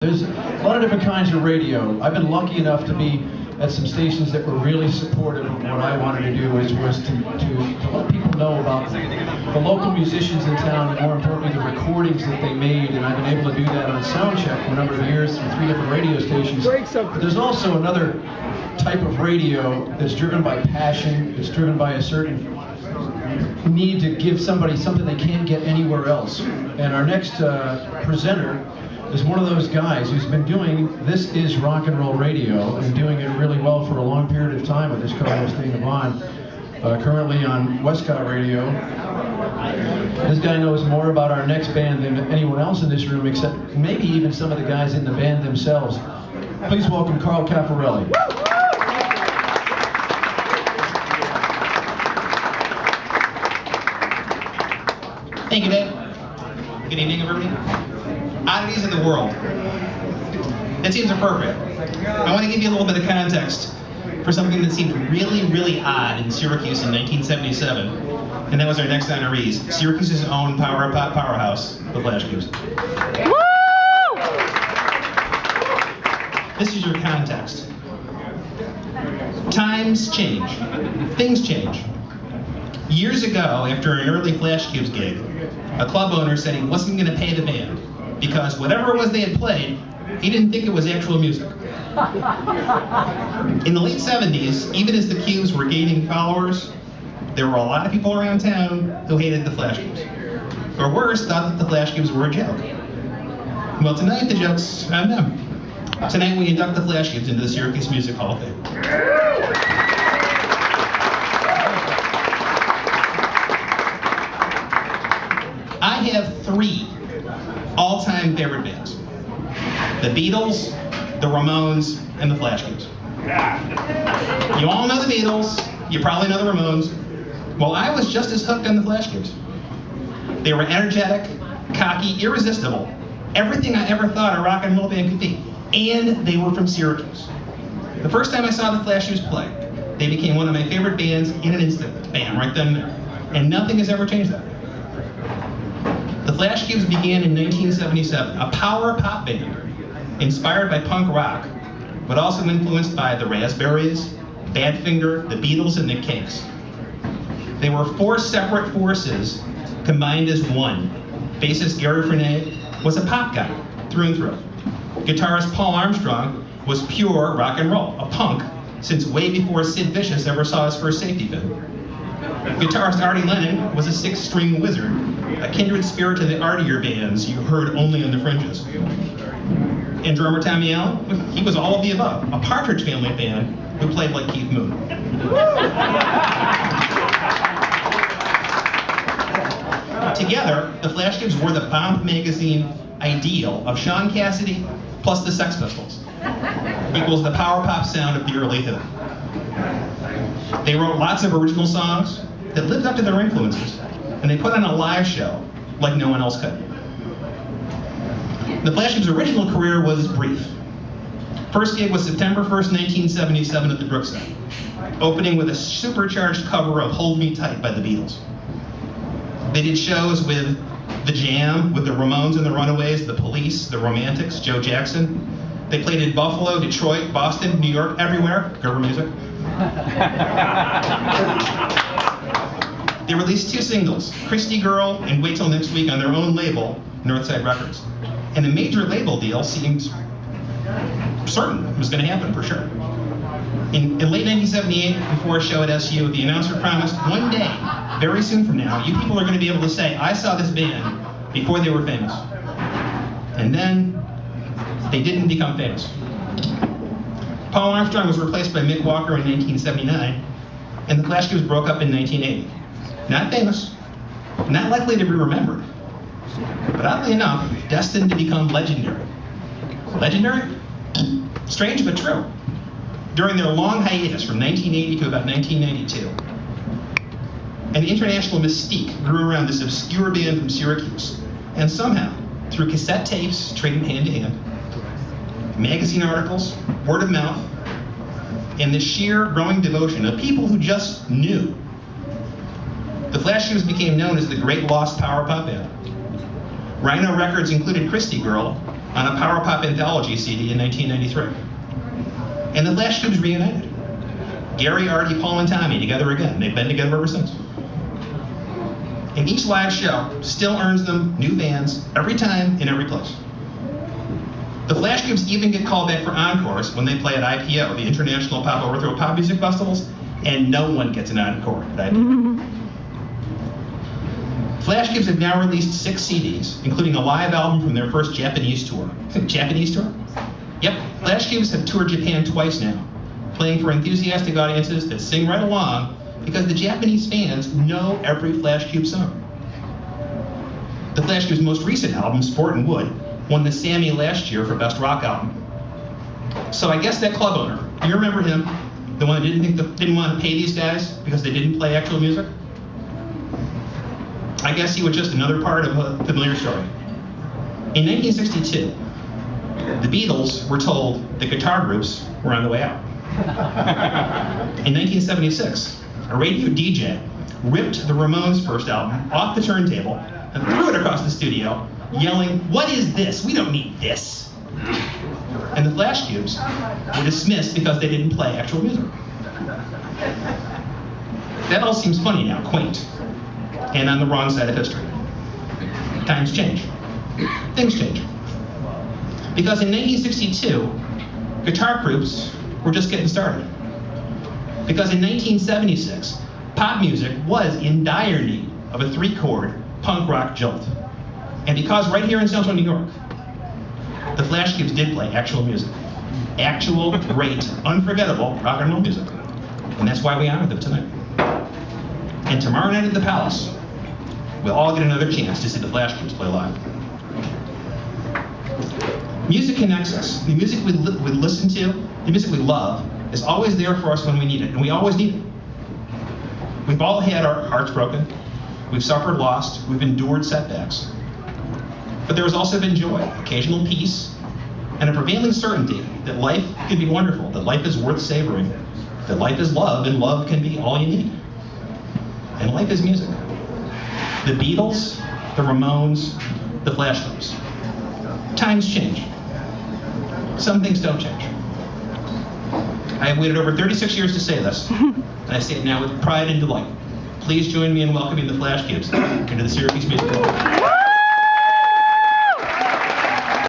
There's a lot of different kinds of radio. I've been lucky enough to be at some stations that were really supportive of what I wanted to do, was to let people know about the local musicians in town, and more importantly, the recordings that they made. And I've been able to do that on Soundcheck for a number of years through 3 different radio stations. But there's also another type of radio that's driven by passion, it's driven by a certain need to give somebody something they can't get anywhere else. And our next presenter is one of those guys who's been doing This Is Rock and Roll Radio and doing it really well for a long period of time with his co-host Dana Vaughn, currently on Westcott Radio. This guy knows more about our next band than anyone else in this room, except maybe even some of the guys in the band themselves. Please welcome Carl Cafarelli. Thank you, Dave. Good evening, everybody. Oddities in the world. That seems appropriate. I want to give you a little bit of context for something that seemed really, really odd in Syracuse in 1977, and that was our next honorees, Syracuse's own power pop powerhouse, the Flashcubes. Woo! This is your context. Times change. Things change. Years ago, after an early Flashcubes gig, a club owner said he wasn't going to pay the band because whatever it was they had played, he didn't think it was actual music. In the late 70s, even as the Cubes were gaining followers, there were a lot of people around town who hated the Flashcubes. Or worse, thought that the Flashcubes were a joke. Well, tonight the joke's on them. Tonight we induct the Flashcubes into the Syracuse Music Hall of Fame. I have 3 all-time favorite bands. The Beatles, the Ramones, and the Flashcubes. You all know the Beatles, you probably know the Ramones. Well, I was just as hooked on the Flashcubes. They were energetic, cocky, irresistible, everything I ever thought a rock and roll band could be. And they were from Syracuse. The first time I saw the Flashcubes play, they became one of my favorite bands in an instant. Bam, right then and there. And nothing has ever changed that. The Flashcubes began in 1977, a power pop band inspired by punk rock, but also influenced by the Raspberries, Badfinger, the Beatles, and the Kinks. They were 4 separate forces combined as one. Bassist Gary Frenet was a pop guy, through and through. Guitarist Paul Armstrong was pure rock and roll, a punk, since way before Sid Vicious ever saw his first safety pin. Guitarist Artie Lennon was a 6-string wizard, a kindred spirit to the artier bands you heard only on the fringes. And drummer Tommy Allen, he was all of the above, a Partridge Family band who played like Keith Moon. Together, the Flashcubes were the Bomb magazine ideal of Sean Cassidy plus the Sex Pistols, equals the power pop sound of the early hit. They wrote lots of original songs that lived up to their influences, and they put on a live show like no one else could. The Flashcubes' original career was brief. First gig was September 1st, 1977 at the Brookside, opening with a supercharged cover of Hold Me Tight by the Beatles. They did shows with The Jam, with the Ramones and the Runaways, the Police, the Romantics, Joe Jackson. They played in Buffalo, Detroit, Boston, New York, everywhere. Cover music. They released 2 singles, Christy Girl and Wait Till Next Week, on their own label, Northside Records. And a major label deal seemed certain it was going to happen for sure. In late 1978, before a show at SU, the announcer promised one day, very soon from now, you people are going to be able to say, I saw this band before they were famous. And then, they didn't become famous. Paul Armstrong was replaced by Mick Walker in 1979, and the Flashcubes broke up in 1980. Not famous, not likely to be remembered, but oddly enough, destined to become legendary. Legendary? Strange but true. During their long hiatus from 1980 to about 1992, an international mystique grew around this obscure band from Syracuse, and somehow, through cassette tapes traded hand to hand, magazine articles, word of mouth, and the sheer growing devotion of people who just knew, the Flashcubes became known as the Great Lost Power Pop Band. Rhino Records included Christy Girl on a power pop anthology CD in 1993. And the Flashcubes reunited. Gary, Artie, Paul, and Tommy together again. They've been together ever since. And each live show still earns them new fans every time in every place. The Flashcubes even get called back for encores when they play at IPO, the International Pop Overthrow Pop Music Festivals, and no one gets an encore at IPO. Flashcubes have now released 6 CDs, including a live album from their first Japanese tour. Japanese tour? Yep, Flashcubes have toured Japan twice now, playing for enthusiastic audiences that sing right along because the Japanese fans know every Flashcube song. The Flashcubes' most recent album, Sport and Wood, won the SAMMY last year for Best Rock Album. So I guess that club owner, do you remember him? The one that didn't want to pay these guys because they didn't play actual music? I guess he was just another part of a familiar story. In 1962, the Beatles were told that guitar groups were on the way out. In 1976, a radio DJ ripped the Ramones' first album off the turntable and threw it across the studio, yelling, "What is this? We don't need this." And the Flashcubes were dismissed because they didn't play actual music. That all seems funny now, quaint, and on the wrong side of history. Times change. Things change. Because in 1962, guitar groups were just getting started. Because in 1976, pop music was in dire need of a 3-chord punk rock jolt. And because right here in central New York, the Flashcubes did play actual music. Actual, great, unforgettable rock and roll music. And that's why we honored them tonight. And tomorrow night at the Palace, we'll all get another chance to see the Flashcubes play live. Music connects us. The music we listen to, the music we love, is always there for us when we need it, and we always need it. We've all had our hearts broken. We've suffered loss. We've endured setbacks. But there has also been joy, occasional peace, and a prevailing certainty that life can be wonderful, that life is worth savoring, that life is love, and love can be all you need. And life is music. The Beatles, the Ramones, the Flashcubes. Times change. Some things don't change. I have waited over 36 years to say this, and I say it now with pride and delight. Please join me in welcoming the Flashcubes into the Syracuse Music Hall.